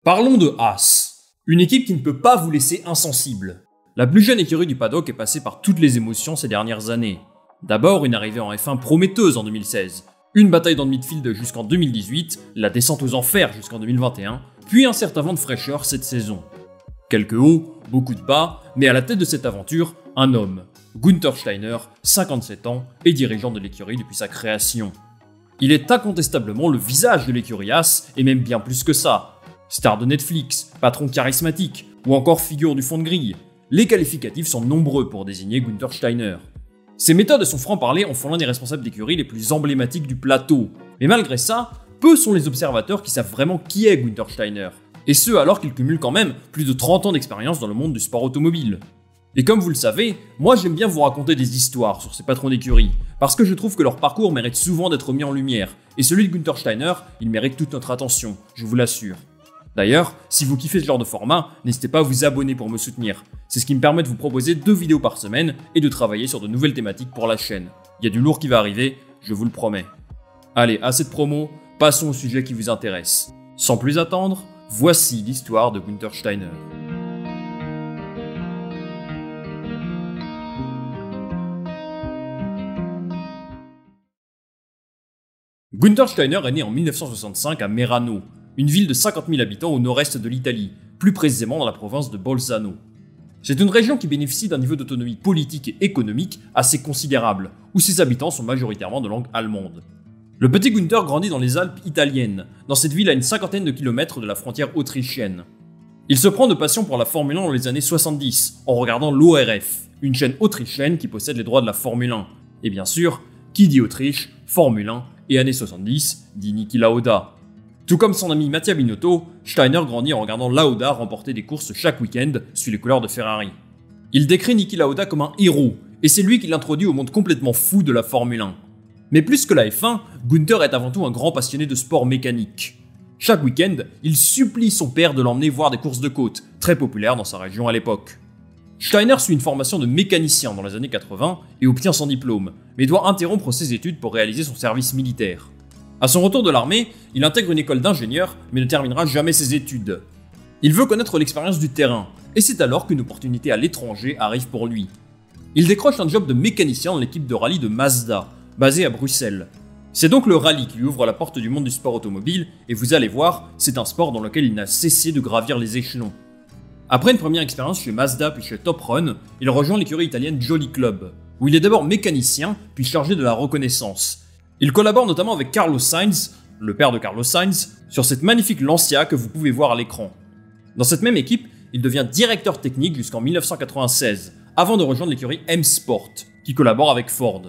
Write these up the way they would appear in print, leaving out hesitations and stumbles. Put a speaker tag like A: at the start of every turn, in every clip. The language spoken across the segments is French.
A: Parlons de Haas, une équipe qui ne peut pas vous laisser insensible. La plus jeune écurie du paddock est passée par toutes les émotions ces dernières années. D'abord une arrivée en F1 prometteuse en 2016, une bataille dans le midfield jusqu'en 2018, la descente aux enfers jusqu'en 2021, puis un certain vent de fraîcheur cette saison. Quelques hauts, beaucoup de bas, mais à la tête de cette aventure, un homme, Günther Steiner, 57 ans, et dirigeant de l'écurie depuis sa création. Il est incontestablement le visage de l'écurie Haas, et même bien plus que ça. Star de Netflix, patron charismatique, ou encore figure du fond de grille. Les qualificatifs sont nombreux pour désigner Günther Steiner. Ses méthodes et son franc-parler en font l'un des responsables d'écurie les plus emblématiques du plateau. Mais malgré ça, peu sont les observateurs qui savent vraiment qui est Günther Steiner. Et ce alors qu'il cumule quand même plus de 30 ans d'expérience dans le monde du sport automobile. Et comme vous le savez, moi j'aime bien vous raconter des histoires sur ces patrons d'écurie, parce que je trouve que leur parcours mérite souvent d'être mis en lumière, et celui de Günther Steiner, il mérite toute notre attention, je vous l'assure. D'ailleurs, si vous kiffez ce genre de format, n'hésitez pas à vous abonner pour me soutenir. C'est ce qui me permet de vous proposer 2 vidéos par semaine et de travailler sur de nouvelles thématiques pour la chaîne. Il y a du lourd qui va arriver, je vous le promets. Allez, assez de promo, passons au sujet qui vous intéresse. Sans plus attendre, voici l'histoire de Günther Steiner. Günther Steiner est né en 1965 à Merano, une ville de 50 000 habitants au nord-est de l'Italie, plus précisément dans la province de Bolzano. C'est une région qui bénéficie d'un niveau d'autonomie politique et économique assez considérable, où ses habitants sont majoritairement de langue allemande. Le petit Günther grandit dans les Alpes italiennes, dans cette ville à une 50aine de kilomètres de la frontière autrichienne. Il se prend de passion pour la Formule 1 dans les années 70, en regardant l'ORF, une chaîne autrichienne qui possède les droits de la Formule 1. Et bien sûr, qui dit Autriche, Formule 1 et années 70, dit Niki Lauda. Tout comme son ami Mattia Binotto, Steiner grandit en regardant Lauda remporter des courses chaque week-end sous les couleurs de Ferrari. Il décrit Niki Lauda comme un héros, et c'est lui qui l'introduit au monde complètement fou de la Formule 1. Mais plus que la F1, Günther est avant tout un grand passionné de sport mécanique. Chaque week-end, il supplie son père de l'emmener voir des courses de côte, très populaires dans sa région à l'époque. Steiner suit une formation de mécanicien dans les années 80 et obtient son diplôme, mais doit interrompre ses études pour réaliser son service militaire. À son retour de l'armée, il intègre une école d'ingénieur, mais ne terminera jamais ses études. Il veut connaître l'expérience du terrain, et c'est alors qu'une opportunité à l'étranger arrive pour lui. Il décroche un job de mécanicien dans l'équipe de rallye de Mazda, basée à Bruxelles. C'est donc le rallye qui lui ouvre la porte du monde du sport automobile, et vous allez voir, c'est un sport dans lequel il n'a cessé de gravir les échelons. Après une première expérience chez Mazda puis chez Top Run, il rejoint l'écurie italienne Jolly Club, où il est d'abord mécanicien, puis chargé de la reconnaissance. Il collabore notamment avec Carlos Sainz, le père de Carlos Sainz, sur cette magnifique Lancia que vous pouvez voir à l'écran. Dans cette même équipe, il devient directeur technique jusqu'en 1996, avant de rejoindre l'écurie M-Sport, qui collabore avec Ford.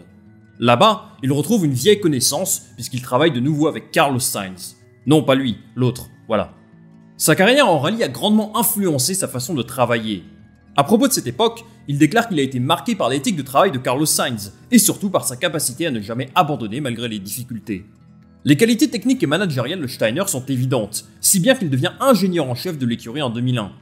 A: Là-bas, il retrouve une vieille connaissance, puisqu'il travaille de nouveau avec Carlos Sainz. Non, pas lui, l'autre, voilà. Sa carrière en rallye a grandement influencé sa façon de travailler. À propos de cette époque, il déclare qu'il a été marqué par l'éthique de travail de Carlos Sainz, et surtout par sa capacité à ne jamais abandonner malgré les difficultés. Les qualités techniques et managériales de Steiner sont évidentes, si bien qu'il devient ingénieur en chef de l'écurie en 2001.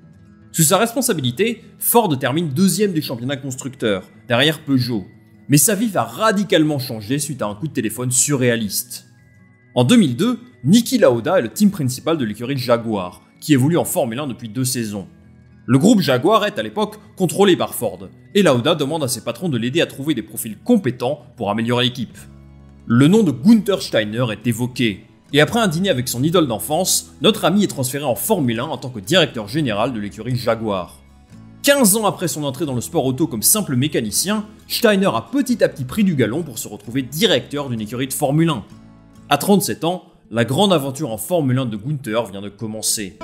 A: Sous sa responsabilité, Ford termine 2e du championnat constructeur, derrière Peugeot. Mais sa vie va radicalement changer suite à un coup de téléphone surréaliste. En 2002, Niki Lauda est le team principal de l'écurie Jaguar, qui évolue en Formule 1 depuis 2 saisons. Le groupe Jaguar est à l'époque contrôlé par Ford, et Lauda demande à ses patrons de l'aider à trouver des profils compétents pour améliorer l'équipe. Le nom de Günther Steiner est évoqué, et après un dîner avec son idole d'enfance, notre ami est transféré en Formule 1 en tant que directeur général de l'écurie Jaguar. 15 ans après son entrée dans le sport auto comme simple mécanicien, Steiner a petit à petit pris du galon pour se retrouver directeur d'une écurie de Formule 1. À 37 ans, la grande aventure en Formule 1 de Günther vient de commencer.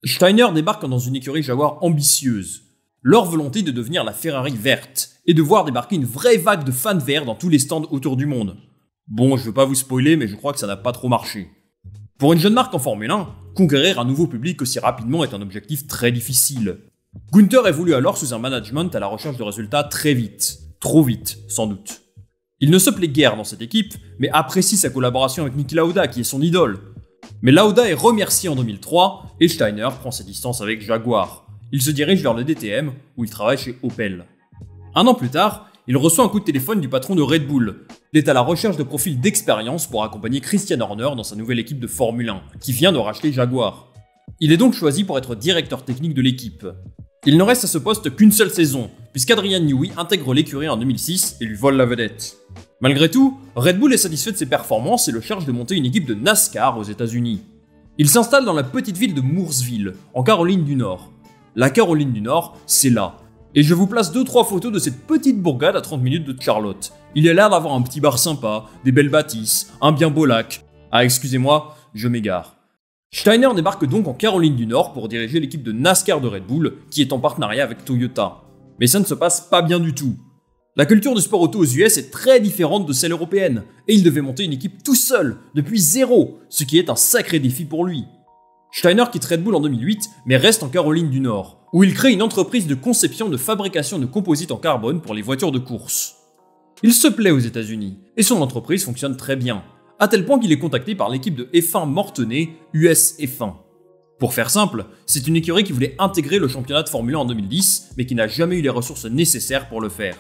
A: Steiner débarque dans une écurie Jaguar ambitieuse. Leur volonté de devenir la Ferrari verte et de voir débarquer une vraie vague de fans verts dans tous les stands autour du monde. Bon, je veux pas vous spoiler, mais je crois que ça n'a pas trop marché. Pour une jeune marque en Formule 1, conquérir un nouveau public aussi rapidement est un objectif très difficile. Günther évolue alors sous un management à la recherche de résultats très vite. Trop vite, sans doute. Il ne se plaît guère dans cette équipe, mais apprécie sa collaboration avec Niki Lauda, qui est son idole. Mais Lauda est remercié en 2003, et Steiner prend ses distances avec Jaguar. Il se dirige vers le DTM, où il travaille chez Opel. Un an plus tard, il reçoit un coup de téléphone du patron de Red Bull. Il est à la recherche de profils d'expérience pour accompagner Christian Horner dans sa nouvelle équipe de Formule 1, qui vient de racheter Jaguar. Il est donc choisi pour être directeur technique de l'équipe. Il ne reste à ce poste qu'une seule saison, puisqu'Adrian Newey intègre l'écurie en 2006 et lui vole la vedette. Malgré tout, Red Bull est satisfait de ses performances et le charge de monter une équipe de NASCAR aux États-Unis. Il s'installe dans la petite ville de Mooresville, en Caroline du Nord. La Caroline du Nord, c'est là. Et je vous place 2-3 photos de cette petite bourgade à 30 minutes de Charlotte. Il y a l'air d'avoir un petit bar sympa, des belles bâtisses, un bien beau lac. Ah, excusez-moi, je m'égare. Steiner débarque donc en Caroline du Nord pour diriger l'équipe de NASCAR de Red Bull, qui est en partenariat avec Toyota. Mais ça ne se passe pas bien du tout. La culture du sport auto aux US est très différente de celle européenne, et il devait monter une équipe tout seul, depuis zéro, ce qui est un sacré défi pour lui. Steiner quitte Red Bull en 2008, mais reste en Caroline du Nord, où il crée une entreprise de conception de fabrication de composites en carbone pour les voitures de course. Il se plaît aux États-Unis, et son entreprise fonctionne très bien, à tel point qu'il est contacté par l'équipe de F1 Mortenay, US F1. Pour faire simple, c'est une écurie qui voulait intégrer le championnat de Formule 1 en 2010, mais qui n'a jamais eu les ressources nécessaires pour le faire.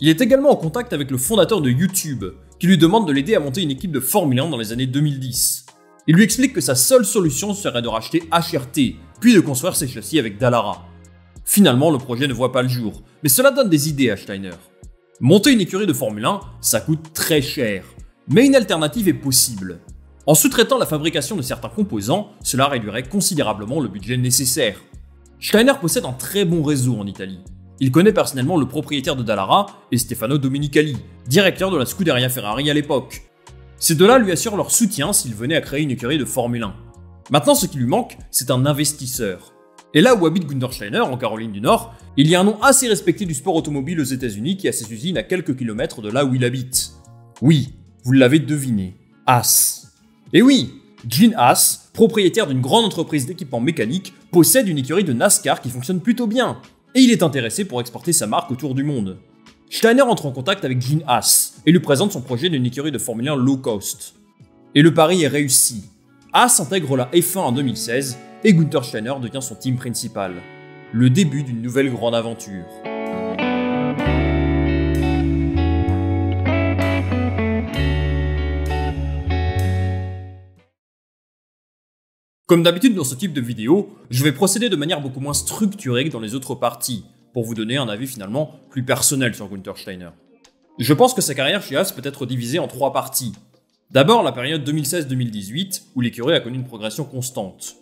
A: Il est également en contact avec le fondateur de YouTube, qui lui demande de l'aider à monter une équipe de Formule 1 dans les années 2010. Il lui explique que sa seule solution serait de racheter HRT, puis de construire ses châssis avec Dallara. Finalement, le projet ne voit pas le jour, mais cela donne des idées à Steiner. Monter une écurie de Formule 1, ça coûte très cher, mais une alternative est possible. En sous-traitant la fabrication de certains composants, cela réduirait considérablement le budget nécessaire. Steiner possède un très bon réseau en Italie. Il connaît personnellement le propriétaire de Dallara et Stefano Domenicali, directeur de la Scuderia Ferrari à l'époque. Ces deux-là lui assurent leur soutien s'il venait à créer une écurie de Formule 1. Maintenant, ce qui lui manque, c'est un investisseur. Et là où habite Günther Steiner, en Caroline du Nord, il y a un nom assez respecté du sport automobile aux États-Unis qui a ses usines à quelques kilomètres de là où il habite. Oui, vous l'avez deviné, Haas. Et oui, Gene Haas, propriétaire d'une grande entreprise d'équipement mécanique, possède une écurie de NASCAR qui fonctionne plutôt bien. Et il est intéressé pour exporter sa marque autour du monde. Steiner entre en contact avec Gene Haas et lui présente son projet d'une écurie de Formule 1 low cost. Et le pari est réussi. Haas intègre la F1 en 2016 et Günther Steiner devient son team principal. Le début d'une nouvelle grande aventure. Comme d'habitude dans ce type de vidéo, je vais procéder de manière beaucoup moins structurée que dans les autres parties, pour vous donner un avis finalement plus personnel sur Günther Steiner. Je pense que sa carrière chez Haas peut être divisée en 3 parties. D'abord la période 2016-2018, où l'écurie a connu une progression constante.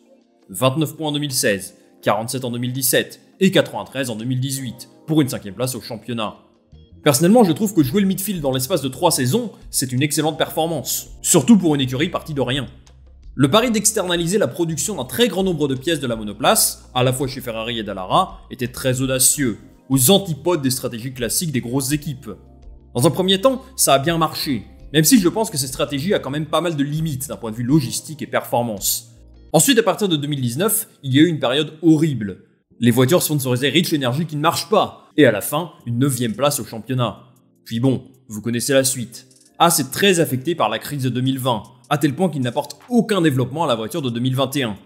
A: 29 points en 2016, 47 en 2017 et 93 en 2018, pour une 5e place au championnat. Personnellement, je trouve que jouer le midfield dans l'espace de 3 saisons, c'est une excellente performance, surtout pour une écurie partie de rien. Le pari d'externaliser la production d'un très grand nombre de pièces de la monoplace, à la fois chez Ferrari et Dallara, était très audacieux, aux antipodes des stratégies classiques des grosses équipes. Dans un premier temps, ça a bien marché, même si je pense que cette stratégie a quand même pas mal de limites d'un point de vue logistique et performance. Ensuite, à partir de 2019, il y a eu une période horrible. Les voitures sponsorisées Rich Energy qui ne marchent pas, et à la fin, une 9e place au championnat. Puis bon, vous connaissez la suite. Haas est très affecté par la crise de 2020, à tel point qu'il n'apporte aucun développement à la voiture de 2021.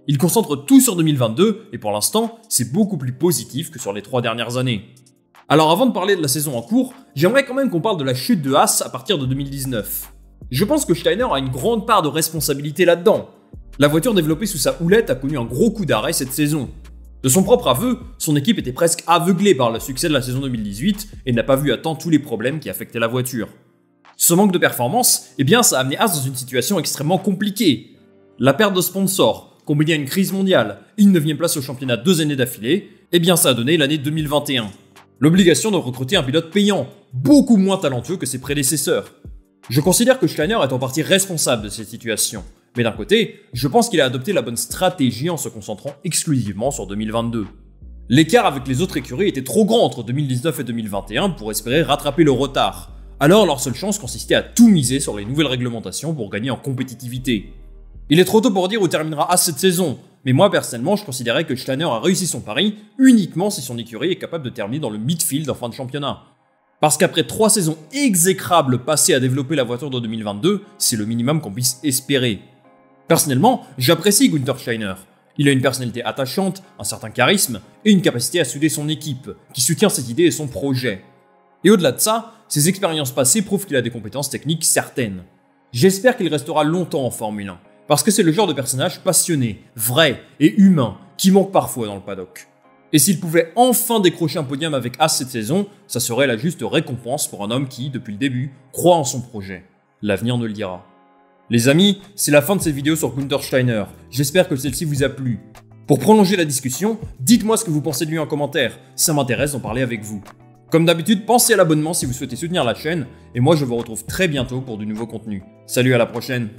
A: Il concentre tout sur 2022, et pour l'instant, c'est beaucoup plus positif que sur les 3 dernières années. Alors avant de parler de la saison en cours, j'aimerais quand même qu'on parle de la chute de Haas à partir de 2019. Je pense que Steiner a une grande part de responsabilité là-dedans. La voiture développée sous sa houlette a connu un gros coup d'arrêt cette saison. De son propre aveu, son équipe était presque aveuglée par le succès de la saison 2018 et n'a pas vu à temps tous les problèmes qui affectaient la voiture. Ce manque de performance, ça a amené Haas dans une situation extrêmement compliquée. La perte de sponsors, combinée à une crise mondiale et une 9e place au championnat 2 années d'affilée, ça a donné l'année 2021. L'obligation de recruter un pilote payant, beaucoup moins talentueux que ses prédécesseurs. Je considère que Steiner est en partie responsable de cette situation. Mais d'un côté, je pense qu'il a adopté la bonne stratégie en se concentrant exclusivement sur 2022. L'écart avec les autres écuries était trop grand entre 2019 et 2021 pour espérer rattraper le retard. Alors leur seule chance consistait à tout miser sur les nouvelles réglementations pour gagner en compétitivité. Il est trop tôt pour dire où terminera Haas cette saison, mais moi personnellement je considérais que Steiner a réussi son pari uniquement si son écurie est capable de terminer dans le midfield en fin de championnat. Parce qu'après 3 saisons exécrables passées à développer la voiture de 2022, c'est le minimum qu'on puisse espérer. Personnellement, j'apprécie Günther Steiner. Il a une personnalité attachante, un certain charisme et une capacité à souder son équipe, qui soutient ses idées et son projet. Et au-delà de ça, ses expériences passées prouvent qu'il a des compétences techniques certaines. J'espère qu'il restera longtemps en Formule 1, parce que c'est le genre de personnage passionné, vrai et humain qui manque parfois dans le paddock. Et s'il pouvait enfin décrocher un podium avec Haas cette saison, ça serait la juste récompense pour un homme qui, depuis le début, croit en son projet. L'avenir nous le dira. Les amis, c'est la fin de cette vidéo sur Günther Steiner. J'espère que celle-ci vous a plu. Pour prolonger la discussion, dites-moi ce que vous pensez de lui en commentaire, ça m'intéresse d'en parler avec vous. Comme d'habitude, pensez à l'abonnement si vous souhaitez soutenir la chaîne, et moi je vous retrouve très bientôt pour du nouveau contenu. Salut, à la prochaine!